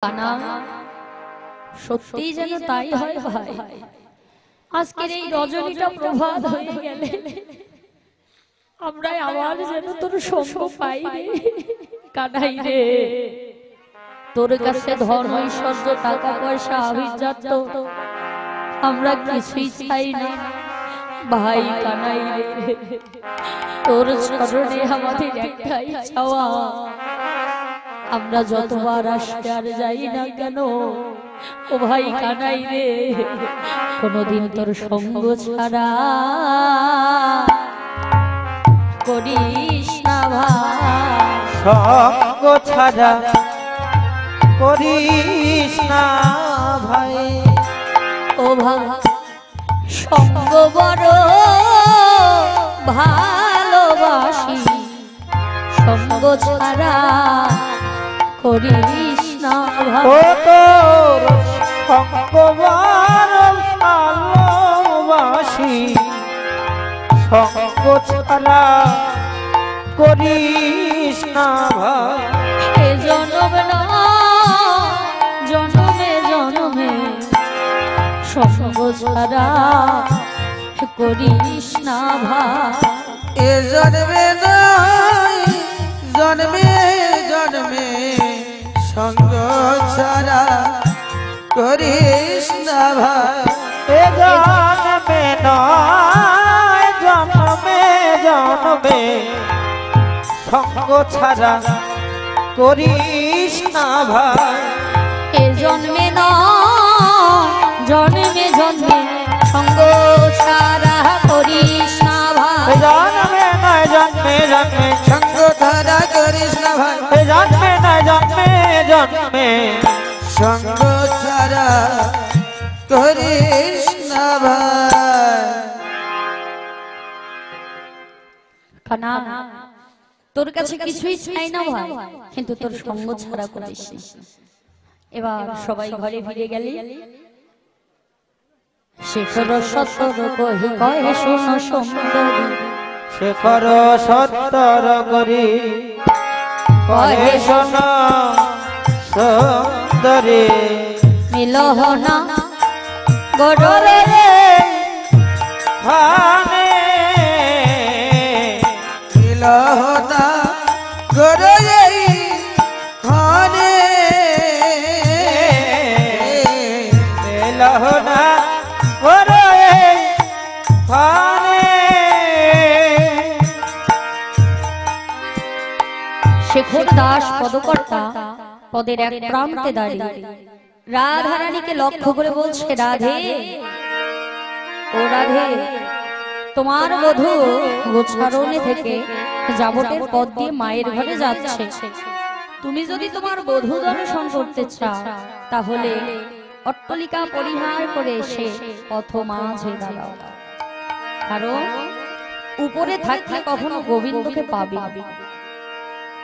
কানা সত্যি যেন তাই হয় ভাই। আজকের এই রজনীটা প্রভাত হয়ে গেলে আমরা আবার যেন তোর সঙ্গ পাই রে কানাই রে। তোর কাছে ধন ঐশ্বর্য টাকা পয়সা আভিজাত্য আমরা কিছুই চাই না ভাই কানাই রে। তোর চরণে আমাদের একটাই চাওয়া, আমরা যতবার আসতে আর যাই না কেন ও ভাই কানাই রে, কোনদিন তোর সঙ্গ ছাড়া করিস না ভাই, সঙ্গ ছাড়া করিস না ভাই। ও ভাই সঙ্গ বড় ভালোবাসি, সঙ্গ ছাড়া করিস না ভাই। ও তোর সঙ্গ বড় ভালোবাসি, সঙ্গ ছাড়া করিস না ভাই। এ জনম না জনমে জনমে সঙ্গ ছাড়া করিস না ভাই। এ জন্মে নয় জন্মে জন্মে সঙ্গ ছাড়া করিস না ভাই। এ জন্মে নয় জন্মে জন্মে সঙ্গ ছাড়া করিস না ভাই। এ জন্মে না জন্মে জন্মে সঙ্গ ছাড়া করিস না ভাই। জন্মে নয় জন্মে জন্মে সঙ্গ ছাড়া করিস না ভাই। জন্মে নয় জন্মে জন্মে সঙ্গ ছাড়া করিস না ভাই। কানা তোর কাছে কিছুই চাই না ভাই, কিন্তু তোর সঙ্গ ছাড়া করিস না। এবার সবাই ঘরে ফিরে গেলি, শেখর সত্তর কহি কহে শোনো সুন্দরী, শেখর সত্তর করি কহে শোনো সুন্দরী। মিলহনা গড়রে ভানে মিলহনা গড়রে ভানে মিলহনা গড়রে ভানে। শেখর দাস পদকর্তা পদের এক প্রান্তে দাঁড়িয়ে রাধারানীকে লক্ষ্য করে বলছে, রাধে ও রাধে, তোমার বধূ গোছারণে থেকে যাবতের পথ দিয়ে মায়ের ঘরে যাচ্ছে। তুমি যদি তোমার বধূ দর্শন করতে চাও তাহলে অট্টালিকা পরিহার করে এসে পথ মাঝে দাঁড়াও, কারণ উপরে থাকলে কখনো গোবিন্দকে পাবে।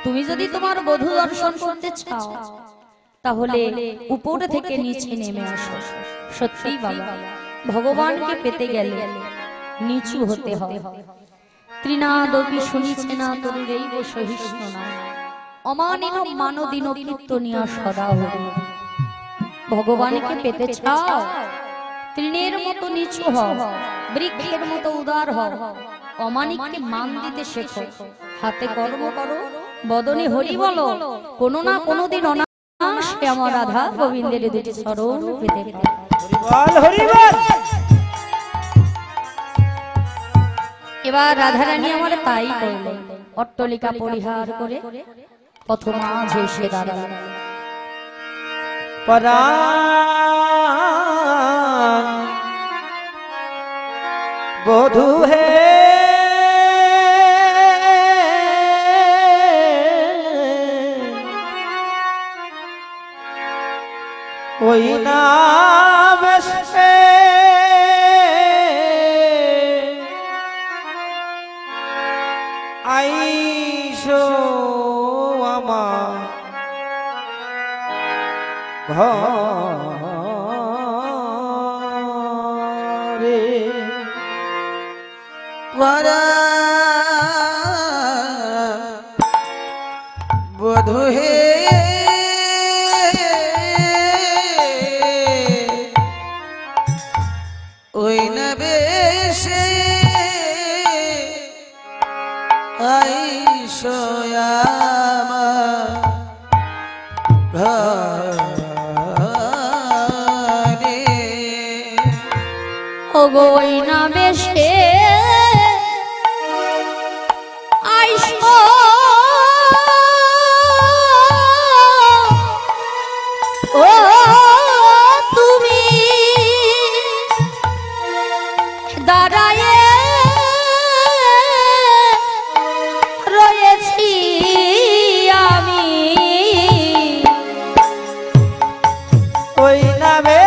তুমি যদি তোমার বধূ দর্শন করতে চাও তাহলে উপরে থেকে নিচে নেমে আসো। সত্যি বাবা, ভগবানকে পেতে গেলে নিচু হতে হয়। ত্রিনাদপি শুনিছে না তরুরেইব সহিষ্ণু না, অমানিন মানদিন কীর্তনিয়া সদা হরি। ভগবানকে পেতে চাও, তৃণের মতো নিচু হও, বৃক্ষের মতো উদার হও, অমানিককে মান দিতে শেখো, হাতে কর্ম করো, বদনে হরি বলো, কোনো না কোনো দিন অনায়াসে আমার রাধা গোবিন্দের দুটি চরণ পেতে পারে। এবার রাধারানী আমার তাই করলেন, অট্টালিকা পরিহার করে পথ মাঝে এসে দাঁড়ালেন। পরাণ বধূ হে ওই না বসে আইসো আমার ঘরে। বধূ হে ওগো ওই নামে সে আইসো ও তুমি দাঁড়ায়ে রয়েছি আমি ওই নামে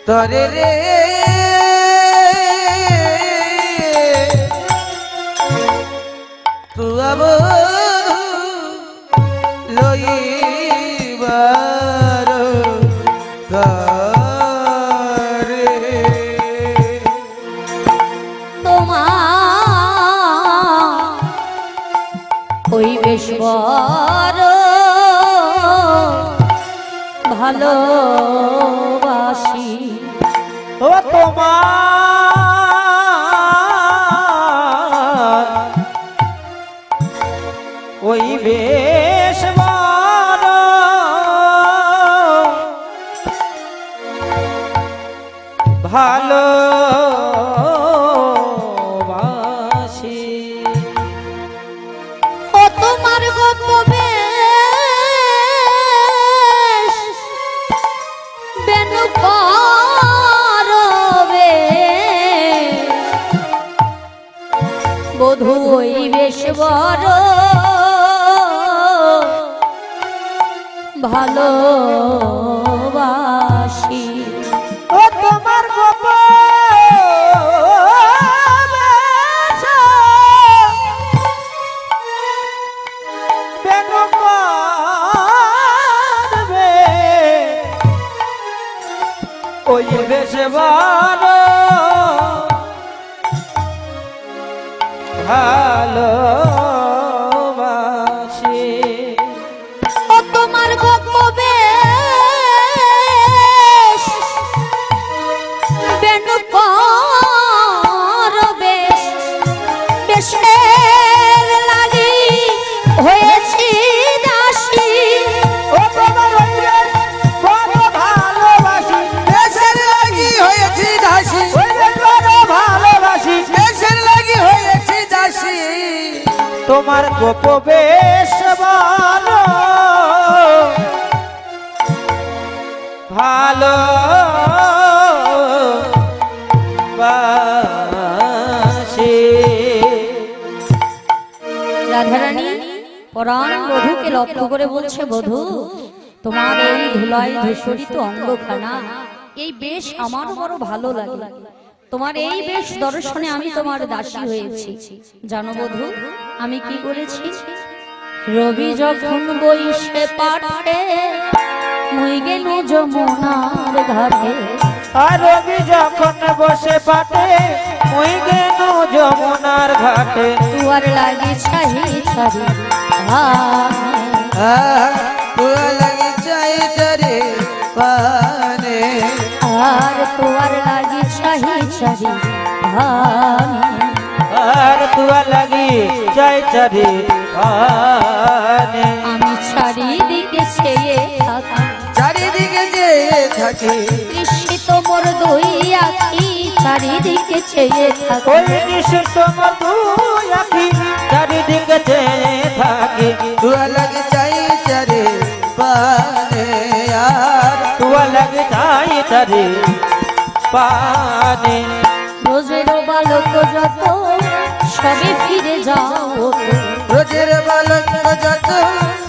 তরে রে তুয়াব লইবার তরে তোমার ওই বেশবর ভালোবাসি ও তোমার ওই বেশ ভালোবাসি ও তোমার গোপবে বেনু করবে বধূ ওই বেশ বড় ভালোবাসি ও তোমার ওই বেশে ভালো ভালোবাসি ও তোমার গোপবে বেনু করবে বেশের লাগি হয়েছি দাসী ও তোমার বড় ভালোবাসি দেশের লাগি হয়েছি দাসী বড় ভালোবাসি দেশের লাগি হয়েছি দাসী তোমার গোপ বেশ ভালো ভালো রাধারানী পরাণ বধূকে লক্ষ্য করে বলছে, বধূ তোমার এই ধুলাই ধূসরিত অঙ্গখানা এই বেশ আমারও বড় ভালো লাগে। তোমার এই বেশ দর্শনে আমি তোমার দাসী হয়েছি। জানো বধূ আমি কি বলেছি? রবি যখন বইসে পাটে মুই গেল যমুনার ঘাটে। আর রবি যখন বসে পাটে মুই গেল যমুনার ঘাটে। তুয়ার লাগি ছাহি ছাড়ি তুয়ার লাগি ছাহি ছাড়ি পানে। আর তুয়ার লাগি ছাহি ছাড়ি আর তুয়া লাগি যাই চারি পানে আমি চারিদিকে চেয়ে থাকি চারিদিকে যেয়ে থাকে তৃষিত মোর দুই আখি চারিদিকে চেয়ে থাকি ওই নিশিত দুই আখি চারিদিকে চেয়ে থাকি তুয়া লাগে চাই চারে পানে আর তুয়া লাগি যাই চারি পানে রোজের বালক যত সবে ফিরে যাও রোজের বালক যত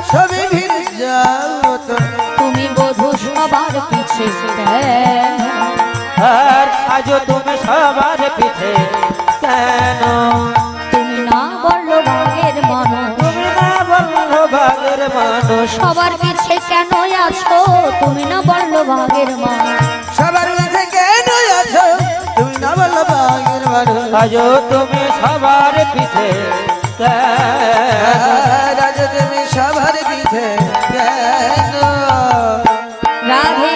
সবে ভিড় যাও তো তুমি বধূ সবার পিছে কেন? আর আজ তুমি সবার পিছে কেন তুমি না বলল ভাগের মানুষ তুমি না বললো ভাগের মানুষ সবার পিছে কেন আছো তুমি না বলল ভাগের মানুষ সবার মাঝে কেন আছো তুমি না বলো ভাগের মানুষ আজ তুমি সবার পিছে কেন আজ তুমি সবার পিছে কেন রাধে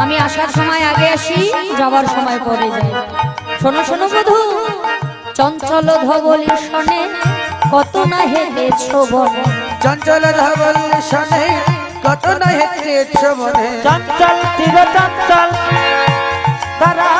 আমি আসার সময় আগে আসি যাবার সময় পরে যাই শোনো শোনো বধূ চঞ্চল ধবলির শনে কত না হেঁটেছ বনে চঞ্চল ধবল শনে কত না হেঁটেছ মনে চঞ্চল চির চঞ্চল তারা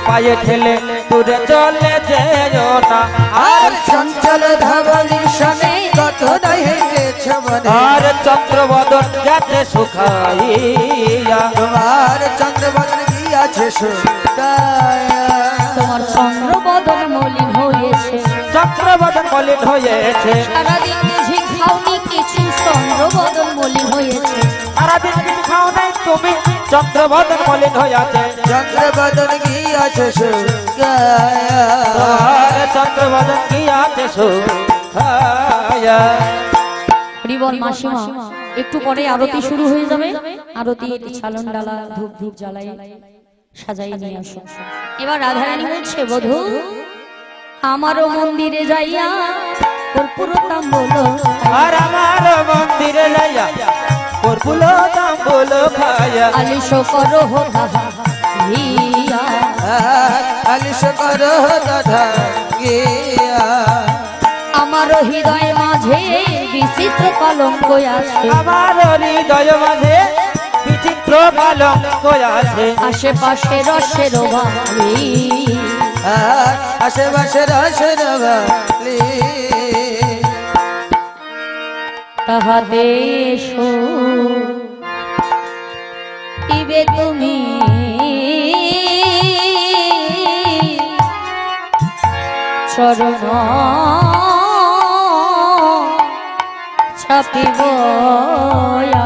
পায়ে ঠেলে দূরে চলে যেও না আর চঞ্চল ধবলি শনে কত না হেঁটেছ মনে আর চন্দ্রবদন যাতে শুকাইয়া তোমার চন্দ্রবদন গিয়াছে শুকায়া তোমার চন্দ্রবদন মলিন হয়েছে চন্দ্রবদন মলিন হয়েছে সারাদিন বুঝি খাওনি কিছু চন্দ্রবদন মলিন হয়েছে সারাদিন কিছু খাও নাই তুমি চন্দ্রবদন মলিন হয়েছে চন্দ্রবদন গিয়াছে শুকায়া আর চন্দ্রবদন কি আছে শুকায়া হরিবল মাসিমা একটু পরে আরতি শুরু হয়ে যাবে আরতি ছালন ডালা ধূপ ধূপ জ্বালাই সাজাই নিয়ে আসো এবার রাধারানী বলছে বধূ আমারও মন্দিরে যাইয়া কর্পূরতাম বলো আর আমার মন্দিরে যাইয়া কর্পূর তাম্বুল খায়া আলিশ করো হিয়া আলিশ করো দাদা গিয়া আমার হৃদয় মাঝে বিচিত্র কলঙ্ক আছে আমার হৃদয় মাঝে বিচিত্র কলঙ্ক আছে আশেপাশে রসের বালি আশেপাশে রসের বালি তাহাতে এসো ইবে তুমি চরণ ছাপিব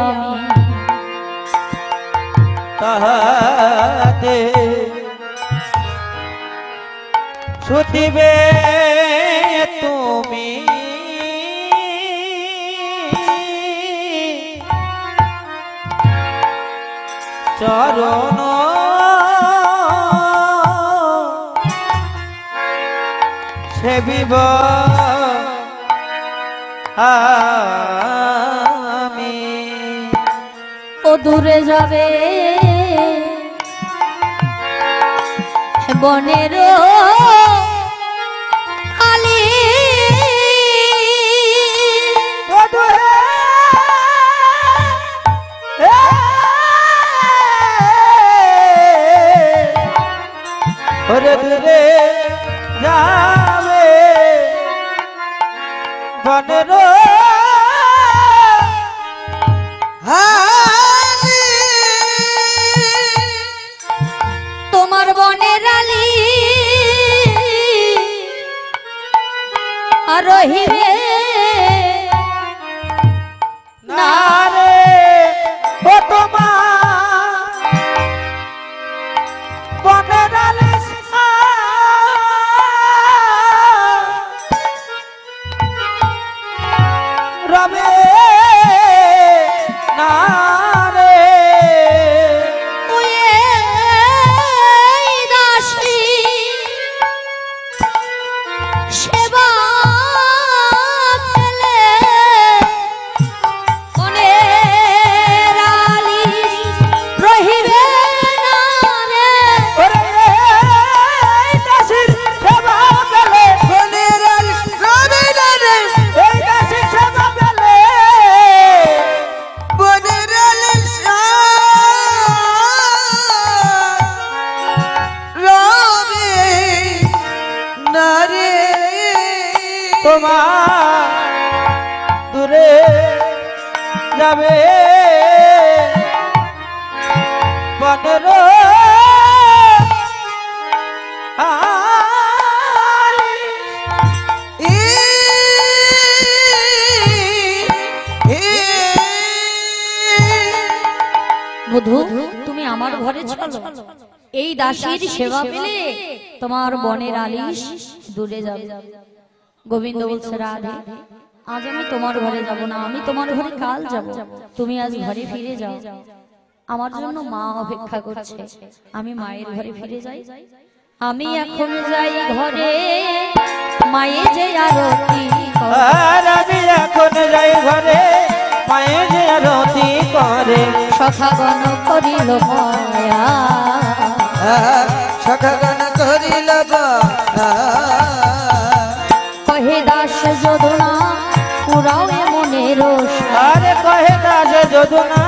আমি তাহাতে শুতিবে তুমি চরণ সেবিব আমি ও দূরে যাবে বনের আলি ওরে দূরে যাবে বনের তোমার বনের আলি আর রহিবে না রে ও তোমার বনের আলি রবে না রে তোমার দূরে যাবে বনের বধূ তুমি আমার ঘরে চলো, এই দাসীর সেবা পেলে তোমার বনের আলিশ দূরে যাবে। গোবিন্দ বলছে রাধে আজ আমি তোমার ঘরে যাব না, আমি তোমার ঘরে কাল যাব, তুমি আজ ঘরে ফিরে যাও, আমার জন্য মা অপেক্ষা করছে, আমি মায়ের ঘরে ফিরে যাই। আমি এখন যাই ঘরে মায়ে যে আরতি করে। আর আমি এখন যাই ঘরে মায়ে যে আরতি করে। সখাগণ করিল মায়া সখাগণ করিল মায়া কহে দাস যদুনা পুরাও মনের আরে কহে দাস যদুনা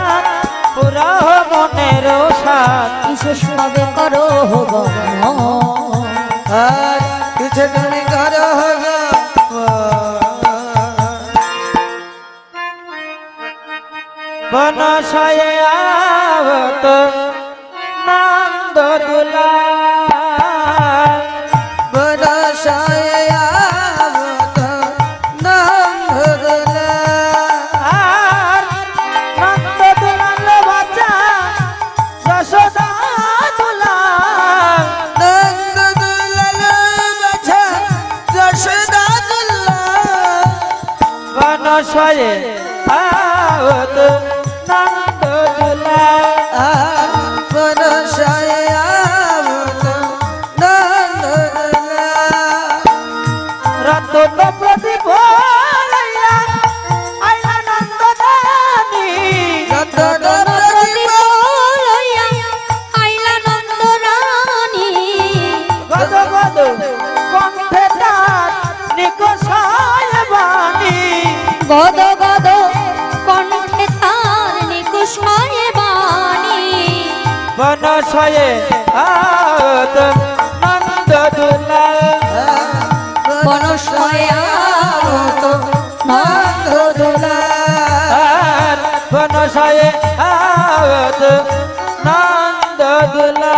পুরাও মনের সাথ বিশেষ ভাবে করো গণ আর কিছু তুমি করো বনশয়ে আবত নন্দ দুলা বনশয়ে আবত নন্দ দুলা আর নন্দ দুলাল বাচ্চা যশোদা দুলা নন্দ দুলাল বাছা যশোদা দুলা বনশয়ে আবত নন্দ দুলা বনশয়ে আবত নন্দ দুলা রতন প্রদীপ লইয়া আইলা নন্দ দানি রতন প্রদীপ লইয়া আইলা নন্দ রানী গদ গদ কণ্ঠে তার নিকষায় বাণী গদ গদ কণ্ঠে তার নিকুশায় বাণী বনশয়ে আবত নন্দ দুলা বনশয়ে আবত নন্দ দুলা আর বনশয়ে আবত নন্দ দুলা